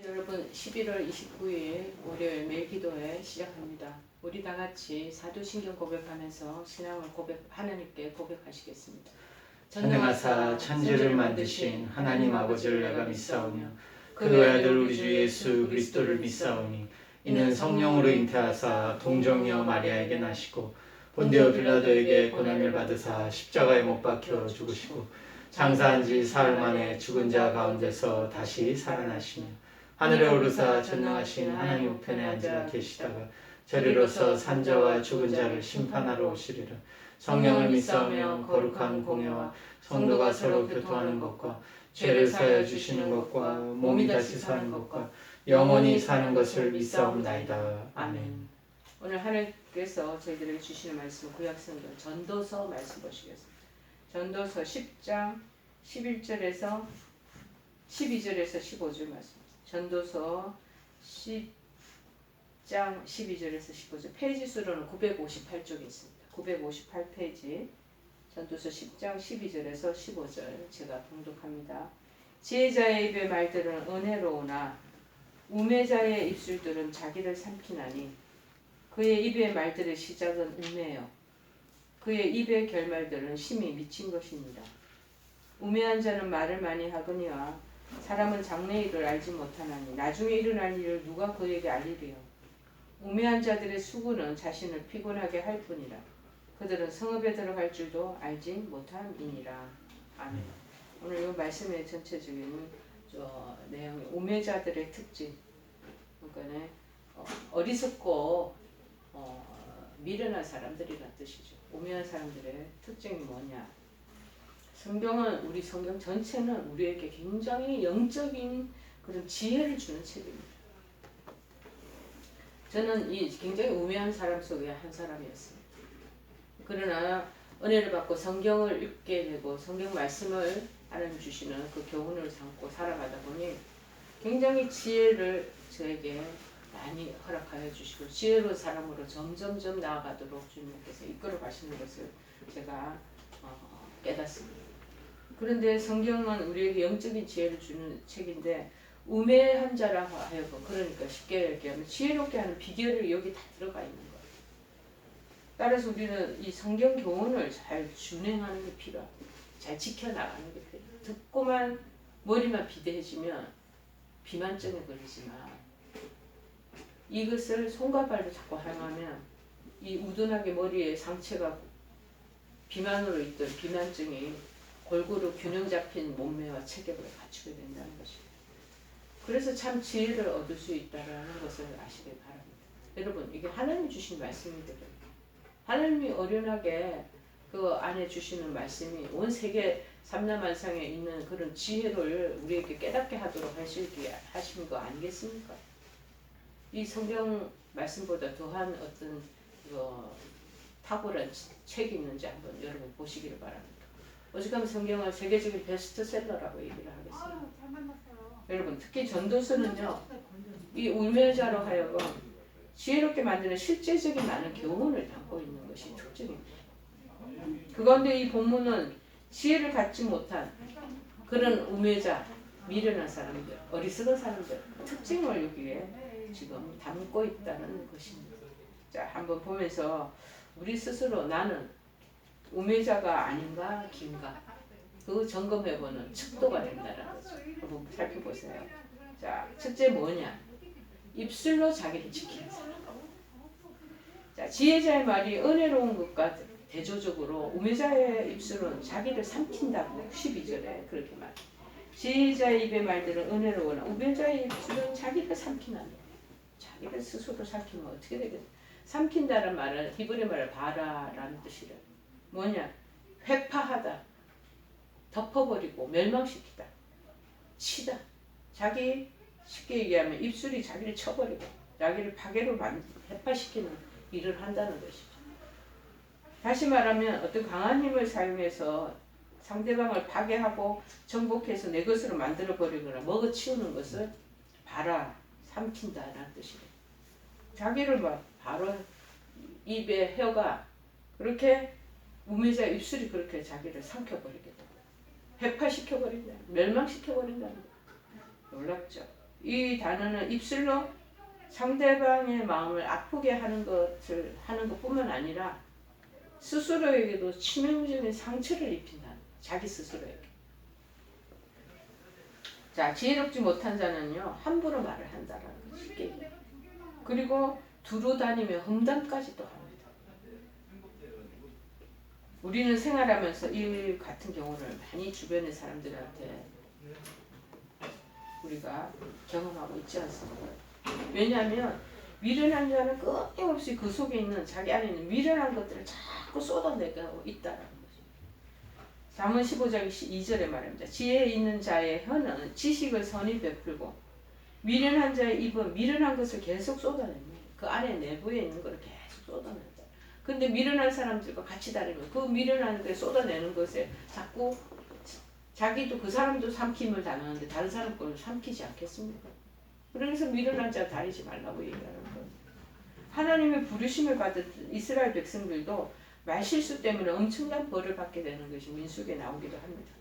여러분 11월 29일 월요일 매일 기도회 시작합니다. 우리 다 같이 사도신경 고백하면서 신앙을 하나님께 고백하시겠습니다. 전능하사 천지를 만드신 하나님 아버지를 내가 믿사오며 그 외아들 우리 주 예수 그리스도를 믿사오니 이는 성령으로 잉태하사 동정녀 마리아에게 나시고 본디오 빌라도에게 고난을 받으사 십자가에 못 박혀 죽으시고 장사한 지 사흘 만에 죽은 자 가운데서 다시 살아나시며 하늘에 오르사 전능하신 하나님 우편에 앉아 계시다가 저리로서 산자와 죽은 자를 심판하러 오시리라. 성령을 믿사오며 거룩한 공예와 성도가 서로 교통하는 것과 죄를 사하여 주시는 것과 몸이 다시 사는 것과 영원히 사는 것을 믿사옵나이다. 아멘. 오늘 하나님께서 저희들에게 주시는 말씀 구약성경 전도서 말씀 보시겠습니다. 전도서 10장 11절에서 12절에서 15절 말씀. 전도서 10장 12절에서 15절 페이지 수로는 958쪽에 있습니다. 958페이지 전도서 10장 12절에서 15절 제가 봉독합니다. 지혜자의 입의 말들은 은혜로우나 우매자의 입술들은 자기를 삼키나니 그의 입의 말들의 시작은 우매요 그의 입의 결말들은 심히 미친 것입니다. 우매한 자는 말을 많이 하거니와 사람은 장래일을 알지 못하나니 나중에 일어날 일을 누가 그에게 알리리요. 우매한 자들의 수고는 자신을 피곤하게 할 뿐이라 그들은 성읍에 들어갈 줄도 알지 못함이니라. 아멘. 오늘 이 말씀의 전체적인 내용이 우매자들의 특징, 그러니까 어리석고 미련한 사람들이란 뜻이죠. 우매한 사람들의 특징이 뭐냐? 성경은 우리 성경 전체는 우리에게 굉장히 영적인 그런 지혜를 주는 책입니다. 저는 이 굉장히 우매한 사람 속에 한 사람이었습니다. 그러나 은혜를 받고 성경을 읽게 되고 성경 말씀을 하나님 주시는 그 교훈을 삼고 살아가다 보니 굉장히 지혜를 저에게 많이 허락하여 주시고 지혜로운 사람으로 점점점 나아가도록 주님께서 이끌어 가시는 것을 제가 깨닫습니다. 그런데 성경은 우리에게 영적인 지혜를 주는 책인데 우매한 자라 하여금 그러니까 쉽게 얘기하면 지혜롭게 하는 비결이 여기 다 들어가 있는 거예요. 따라서 우리는 이 성경 교훈을 잘 준행하는 게 필요합니다. 잘 지켜나가는 게 필요해요. 듣고만 머리만 비대해지면 비만증에 걸리지만 이것을 손과 발로 자꾸 행하면 이 우둔하게 머리에 상처가 비만으로 있던 비만증이 골고루 균형 잡힌 몸매와 체격을 갖추게 된다는 것입니다. 그래서 참 지혜를 얻을 수 있다는 것을 아시길 바랍니다. 여러분 이게 하나님 주신 말씀이거든요. 하나님이 어련하게 그 안에 주시는 말씀이 온 세계 삼라만상에 있는 그런 지혜를 우리에게 깨닫게 하도록 하신 거 아니겠습니까? 이 성경 말씀보다 더한 어떤 탁월한 책이 있는지 한번 여러분 보시기를 바랍니다. 오직하면 성경은 세계적인 베스트셀러라고 얘기를 하겠습니다. 여러분 특히 전도서는요. 이 우매자로 하여금 지혜롭게 만드는 실제적인 많은 교훈을 담고 있는 것이 특징입니다. 그런데 이 본문은 지혜를 갖지 못한 그런 우매자, 미련한 사람들, 어리석은 사람들 특징을 여기에 지금 담고 있다는 것입니다. 자, 한번 보면서 우리 스스로 나는 우매자가 아닌가 긴가 그 점검해보는 척도가 된다는 거죠. 한번 살펴보세요. 자, 첫째 뭐냐? 입술로 자기를 지키는 사람. 자, 지혜자의 말이 은혜로운 것과 대조적으로 우매자의 입술은 자기를 삼킨다고 12절에 그렇게 말해요. 지혜자의 입의 말들은 은혜로우나 우매자의 입술은 자기를 삼키나니 자기를 스스로 삼키면 어떻게 되겠어요? 삼킨다는 말은 히브리 말을 바라라는 뜻이래요. 뭐냐? 회파하다, 덮어버리고 멸망시키다, 치다. 자기 쉽게 얘기하면 입술이 자기를 쳐버리고 자기를 파괴로 회파시키는 일을 한다는 것이죠. 다시 말하면 어떤 강한 힘을 사용해서 상대방을 파괴하고 정복해서 내 것으로 만들어버리거나 먹어치우는 것을 바라, 삼킨다라는 뜻이래요. 자기를 바로 입에 혀가 그렇게 우매자 입술이 그렇게 자기를 삼켜버리게 됩니다. 회파시켜버린다. 멸망시켜버린다는 거예요. 놀랍죠? 이 단어는 입술로 상대방의 마음을 아프게 하는 것뿐만 아니라 스스로에게도 치명적인 상처를 입힌다는 거예요. 자기 스스로에게. 자, 지혜롭지 못한 자는요, 함부로 말을 한다라는 거 쉽게 얘기해요. 그리고 두루 다니며 험담까지도 합니다. 우리는 생활하면서 이 같은 경우를 많이 주변의 사람들한테 우리가 경험하고 있지 않습니까? 왜냐하면 미련한 자는 끊임없이 그 속에 있는 자기 안에 있는 미련한 것들을 자꾸 쏟아내고 있다라는 거죠. 잠언 15장 2절에 말합니다. 지혜 있는 자의 혀는 지식을 선히 베풀고 미련한 자의 입은 미련한 것을 계속 쏟아냅니다. 그 안에 내부에 있는 것을 계속 쏟아낸다. 근데 미련한 사람들과 같이 다니면 그 미련한 데 쏟아내는 것에 자꾸 자기도 그 사람도 삼킴을 당하는데 다른 사람 거를 삼키지 않겠습니까? 그래서 미련한 자 다니지 말라고 얘기하는 거예요. 하나님의 부르심을 받은 이스라엘 백성들도 말실수 때문에 엄청난 벌을 받게 되는 것이 민수기에 나오기도 합니다.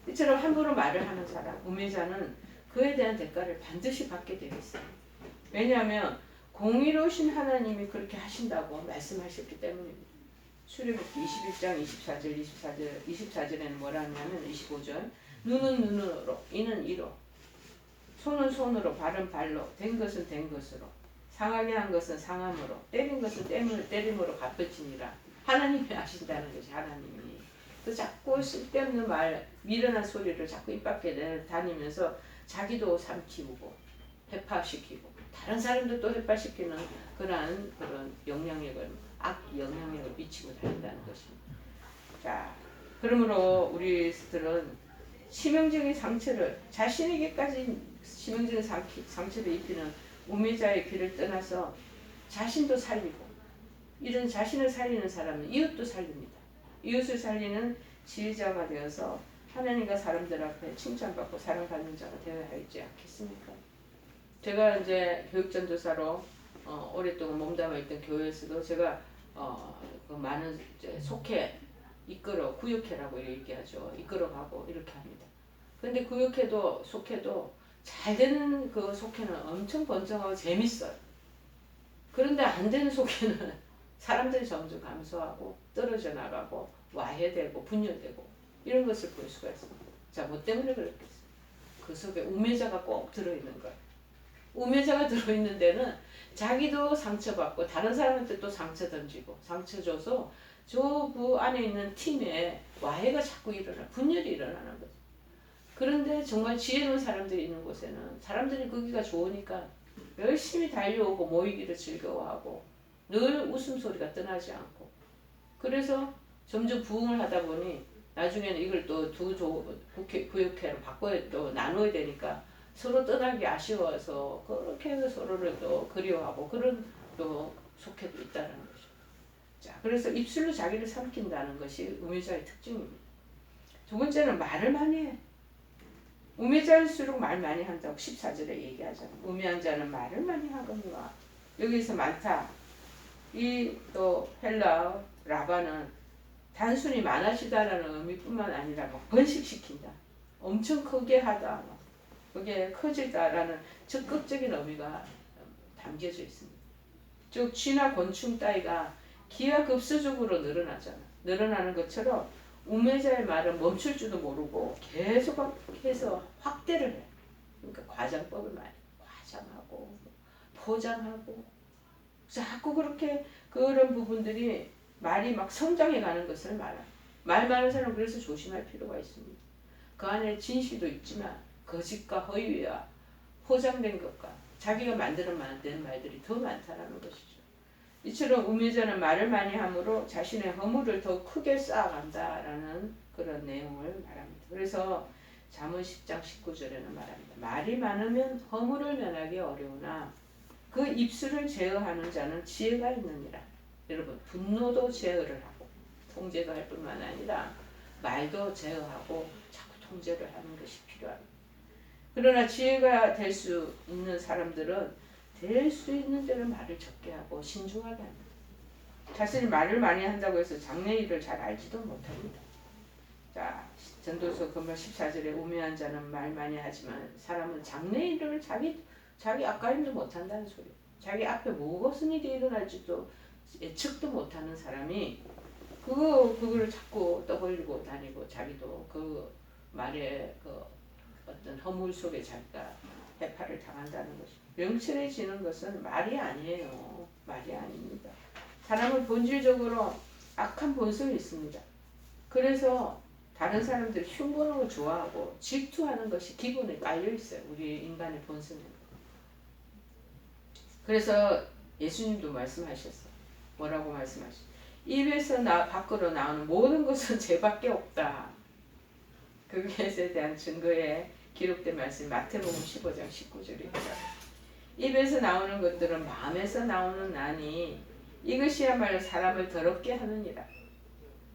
이처럼 함부로 말을 하는 사람, 우매자는 그에 대한 대가를 반드시 받게 되어 있어요. 왜냐하면 공의로우신 하나님이 그렇게 하신다고 말씀하셨기 때문입니다. 출애굽기 21장 24절에는 뭐라 하냐면 25절 눈은 눈으로 이는 이로 손은 손으로 발은 발로 된 것은 된 것으로 상하게 한 것은 상함으로 때린 것은 때림으로 갚을지니라. 하나님이 하신다는 것이 하나님이. 그 자꾸 쓸데없는 말 미련한 소리를 자꾸 입 밖에 다니면서 자기도 삼키우고 해파시키고 다른 사람들도 해파시키는 그런 악 영향력을 미치고 다닌다는 것입니다. 자, 그러므로 우리들은 치명적인 상처를 자신에게까지 치명적인 상처를 입히는 우매자의 길을 떠나서 자신도 살리고 이런 자신을 살리는 사람은 이웃도 살립니다. 이웃을 살리는 지혜자가 되어서 하나님과 사람들 앞에 칭찬받고 사랑받는 자가 되어야 하지 않겠습니까? 제가 이제 교육전도사로 오랫동안 몸담아 있던 교회에서도 제가 그 많은 이제 속회 구역회라고 얘기하죠. 이끌어가고 이렇게 합니다. 근데 구역회도 속회도 잘 되는 그 속회는 엄청 번성하고 재밌어요. 그런데 안 되는 속회는 사람들이 점점 감소하고 떨어져 나가고 와해되고 분열되고 이런 것을 볼 수가 있습니다. 자, 뭐 때문에 그랬겠어요? 그 속에 우매자가 꼭 들어있는 거예요. 우매자가 들어있는 데는 자기도 상처받고 다른 사람한테 또 상처 던지고 상처 줘서 그 안에 있는 팀에 와해가 자꾸 분열이 일어나는 거죠. 그런데 정말 지혜로운 사람들이 있는 곳에는 사람들이 거기가 좋으니까 열심히 달려오고 모이기를 즐거워하고 늘 웃음소리가 떠나지 않고 그래서 점점 부흥을 하다 보니 나중에는 이걸 또 구역회로 바꿔야 또 나눠야 되니까 서로 떠나기 아쉬워서 그렇게 해서 서로를 또 그리워하고 그런 또 속회도 있다는 거죠. 자, 그래서 입술로 자기를 삼킨다는 것이 우매자의 특징입니다. 두 번째는 말을 많이 해. 우매자일수록 말 많이 한다고 14절에 얘기하잖아. 우매한 자는 말을 많이 하거니와 여기서 많다. 이 또 헬라 라바는 단순히 많아지다라는 의미뿐만 아니라 막 번식시킨다. 엄청 크게 하다. 그게 커지다라는 적극적인 의미가 담겨져 있습니다. 즉 쥐나 곤충 따위가 기하급수적으로 늘어나잖아. 늘어나는 것처럼 우매자의 말은 멈출 줄도 모르고 계속해서 확대를 해. 그러니까 과장법을 많이 과장하고 포장하고 자꾸 그렇게 그런 부분들이 말이 막 성장해 가는 것을 말합니다. 말 많은 사람은 그래서 조심할 필요가 있습니다. 그 안에 진실도 있지만 거짓과 허위와 포장된 것과 자기가 만든 말들이 더 많다는 것이죠. 이처럼 우매자는 말을 많이 함으로 자신의 허물을 더 크게 쌓아간다라는 그런 내용을 말합니다. 그래서 잠언 10장 19절에는 말합니다. 말이 많으면 허물을 면하기 어려우나 그 입술을 제어하는 자는 지혜가 있느니라. 여러분 분노도 제어를 하고 통제도 할 뿐만 아니라 말도 제어하고 자꾸 통제를 하는 것이 필요합니다. 그러나 지혜가 될 수 있는 사람들은 될 수 있는 대로 말을 적게 하고 신중하게 합니다. 자신이 말을 많이 한다고 해서 장래 일을 잘 알지도 못합니다. 자, 전도서 금방 14절에 우매한 자는 말 많이 하지만 사람은 장래일을 자기 앞가림도 못한다는 소리. 자기 앞에 무슨 일이 일어날지도 예측도 못하는 사람이 그거를 자꾸 떠벌리고 다니고 자기도 그 말에 그 어떤 허물 속에 자기가 해파를 당한다는 것이. 명철해지는 것은 말이 아니에요. 말이 아닙니다. 사람은 본질적으로 악한 본성이 있습니다. 그래서 다른 사람들이 흉보는 걸 좋아하고 질투하는 것이 기본에 깔려 있어요. 우리 인간의 본성에. 그래서 예수님도 말씀하셨어요. 뭐라고 말씀하셨어요? 입에서 밖으로 나오는 모든 것은 죄밖에 없다. 그것에 대한 증거에 기록된 말씀 마태복음 15장 19절입니다. 입에서 나오는 것들은 마음에서 나오는 나니 이것이야말로 사람을 더럽게 하느니라.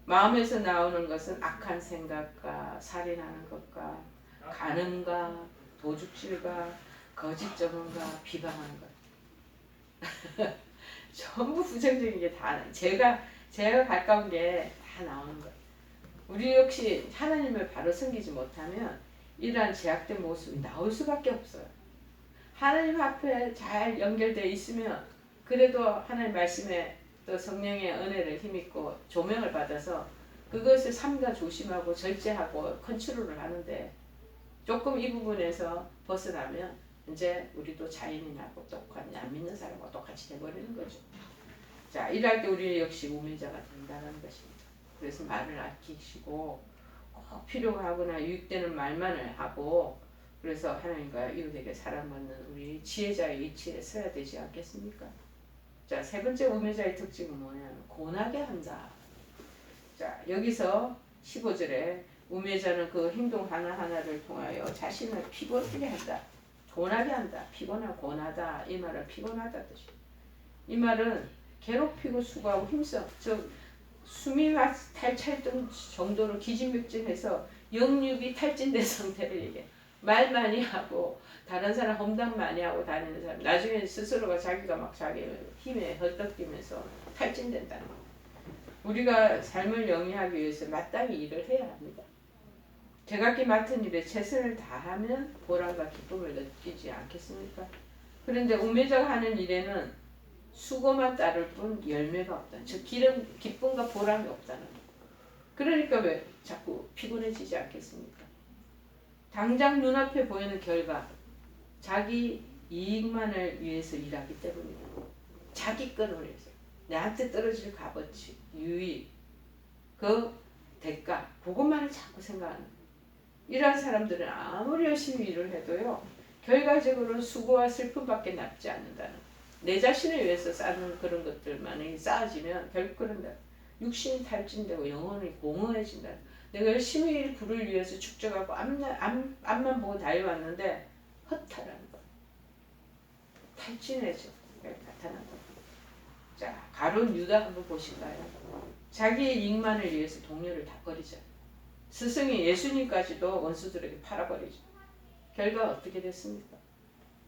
마음에서 나오는 것은 악한 생각과 살인하는 것과 간음과 도둑질과 거짓 증언과 비방하는 것. 전부 부정적인 게 다 제가 가까운 게 다 나오는 거예요. 우리 역시 하나님을 바로 섬기지 못하면 이러한 제약된 모습이 나올 수밖에 없어요. 하나님 앞에 잘 연결되어 있으면 그래도 하나님 말씀에 또 성령의 은혜를 힘입고 조명을 받아서 그것을 삼가 조심하고 절제하고 컨트롤을 하는데 조금 이 부분에서 벗어나면 이제 우리도 자연인하고 똑같이 안 믿는 사람과 똑같이 돼버리는 거죠. 자, 일할 때 우리 역시 우매자가 된다는 것입니다. 그래서 말을 아끼시고 꼭 필요가 하거나 유익되는 말만을 하고 그래서 하나님과 이웃에게 사랑받는 우리 지혜자의 위치에 서야 되지 않겠습니까? 자, 세 번째 우매자의 특징은 뭐냐면 고나게 한다. 자, 여기서 15절에 우매자는 그 행동 하나하나를 통하여 자신을 피곤하게 한다. 고나게 한다. 피곤하고 고나다. 이 말은 피곤하다 뜻이. 이 말은 괴롭히고 수고하고 힘써. 즉 숨이 탈찰 정도로 기진맥진해서 영육이 탈진된 상태를 얘기해. 말 많이 하고 다른 사람 험담 많이 하고 다니는 사람 나중에 스스로가 자기가 막 자기 힘에 헐떡이면서 탈진된다는 거예요. 우리가 삶을 영위하기 위해서 마땅히 일을 해야 합니다. 제각기 맡은 일에 최선을 다하면 보람과 기쁨을 느끼지 않겠습니까? 그런데 우매자가 하는 일에는 수고만 따를 뿐 열매가 없다는, 즉 기쁨과 보람이 없다는 거예요. 그러니까 왜 자꾸 피곤해지지 않겠습니까? 당장 눈앞에 보이는 결과, 자기 이익만을 위해서 일하기 때문이다. 자기 건을 위해서. 내한테 떨어질 값어치, 유익, 그 대가, 그것만을 자꾸 생각하는 거예요. 이러한 사람들은 아무리 열심히 일을 해도요, 결과적으로는 수고와 슬픔밖에 남지 않는다는 거예요. 내 자신을 위해서 쌓는 그런 것들만이 쌓아지면 결국 그런다. 육신이 탈진되고 영혼이 공허해진다. 내가 열심히 부를 위해서 축적하고 앞만 보고 달려왔는데 허탈한 거. 탈진해져. 나타난 거. 자, 가룟 유다 한번 보실까요? 자기의 이익만을 위해서 동료를 다 버리잖아요. 스승이 예수님까지도 원수들에게 팔아버리죠. 결과 어떻게 됐습니까?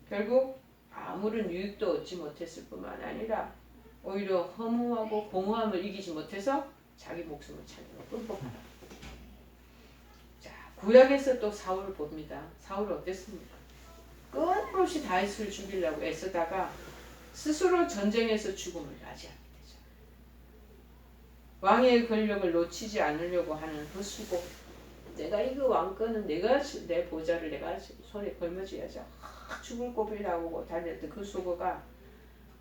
결국 아무런 유익도 얻지 못했을 뿐만 아니라 오히려 허무하고 공허함을 이기지 못해서 자기 목숨을 찾는 끔찍하다. 자, 구약에서 또 사울을 봅니다. 사울은 어땠습니까? 끊임없이 다윗을 죽이려고 애쓰다가 스스로 전쟁에서 죽음을 맞이하게 되죠. 왕의 권력을 놓치지 않으려고 하는 그 수고. 내가 이거 왕권은 내가 내 보좌를 내가 손에 걸머쥐어야죠. 죽을 고비를 나오고 달렸던 그 수고가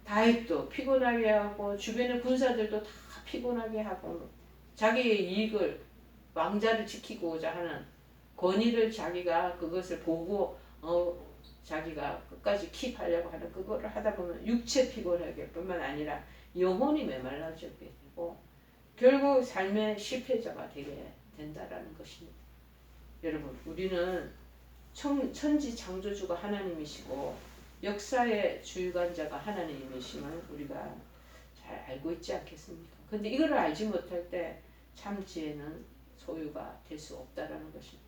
다윗도 피곤하게 하고 주변의 군사들도 다 피곤하게 하고 자기의 이익을 왕자를 지키고자 하는 권위를 자기가 그것을 보고 자기가 끝까지 킵하려고 하는 그거를 하다 보면 육체 피곤하게 뿐만 아니라 영혼이 메말라지게 되고 결국 삶의 실패자가 되게 된다라는 것입니다. 여러분, 우리는 천지 창조주가 하나님이시고 역사의 주관자가 하나님이심을 우리가 잘 알고 있지 않겠습니까? 근데 이걸 알지 못할 때 참 지혜는 소유가 될 수 없다라는 것입니다.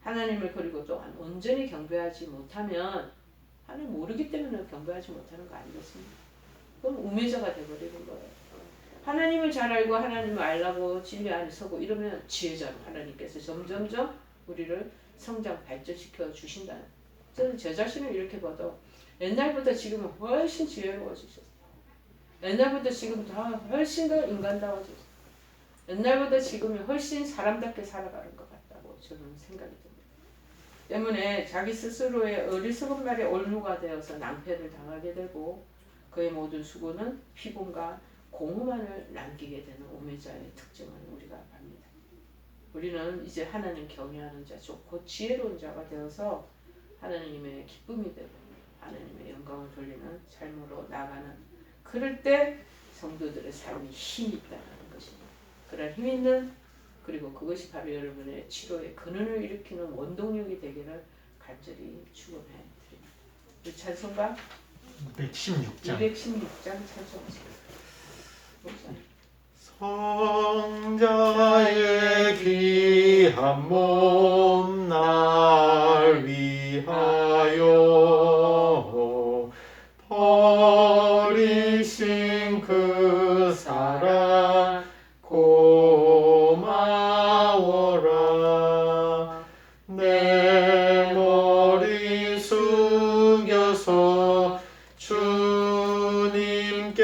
하나님을 그리고 또한 온전히 경배하지 못하면 하나님 모르기 때문에 경배하지 못하는 거 아니겠습니까? 그럼 우매자가 되어버리는 거예요. 하나님을 잘 알고 하나님을 알라고 진리 안에 서고 이러면 지혜자로 하나님께서 점점점 우리를 성장 발전시켜 주신다는. 저는 제 자신을 이렇게 봐도 옛날보다 지금은 훨씬 지혜로워지셨어요. 옛날보다 지금 다 훨씬 더 인간다워졌어요. 옛날보다 지금이 훨씬 사람답게 살아가는 것 같다고 저는 생각이 듭니다. 때문에 자기 스스로의 어리석은 말에 올무가 되어서 낭패를 당하게 되고 그의 모든 수고는 피곤과 공허만을 남기게 되는 오매자의 특징을 우리가 압니다. 우리는 이제 하나님 경외하는 자, 곧 지혜로운 자가 되어서 하나님의 기쁨이 되고 하나님의 영광을 돌리는 삶으로 나아가는, 그럴 때 성도들의 삶이 힘이 있다는 것입니다. 그런 힘 있는, 그리고 그것이 바로 여러분의 치료의 근원을 일으키는 원동력이 되기를 간절히 축원해 드립니다. 우리 찬송가 116장 216장 찬송하시겠습니다. 성자의 귀한 몸 날 위하여 버리신 그 사랑 고마워라. 내 머리 숙여서 주님께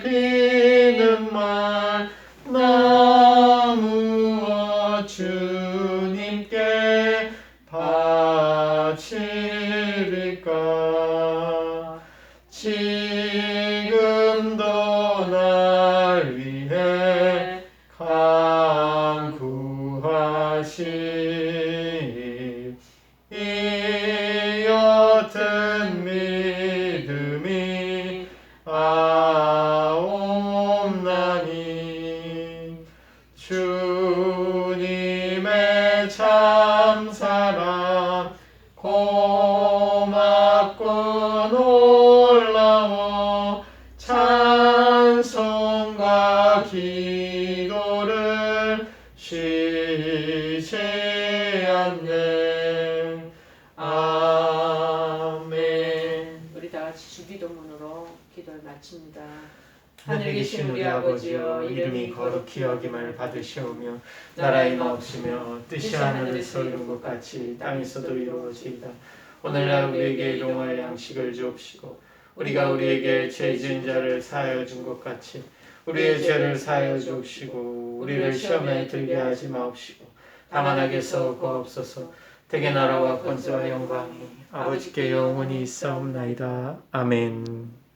비는 말 나누어 주님께 바치리까. 지금도 날 위해 간구하시 이 옅은 믿음이 아옵나니. 주님의 참사랑 고맙고 놀라워 찬송과 기도를 쉬지 않네. 아멘. 우리 다 같이 주기도문으로 기도를 마칩니다. 하늘에 계신 우리 아버지여, 이름이 거룩히 여김을 받으시오며 나라의 마옵시며 뜻이 하늘에서 이룬 것 같이 땅에서도 이루어지이다. 오늘날 우리에게 일용할 양식을 주옵시고 우리가 우리에게 죄 지은 자를 사하여 준 것 같이 우리의 죄를 사하여 주옵시고 우리를 시험에 들게 하지 마옵시고 다만 악에서 구하옵소서. 대개 나라와 권세와 영광이 아버지께 영원히 있사옵나이다. 아멘.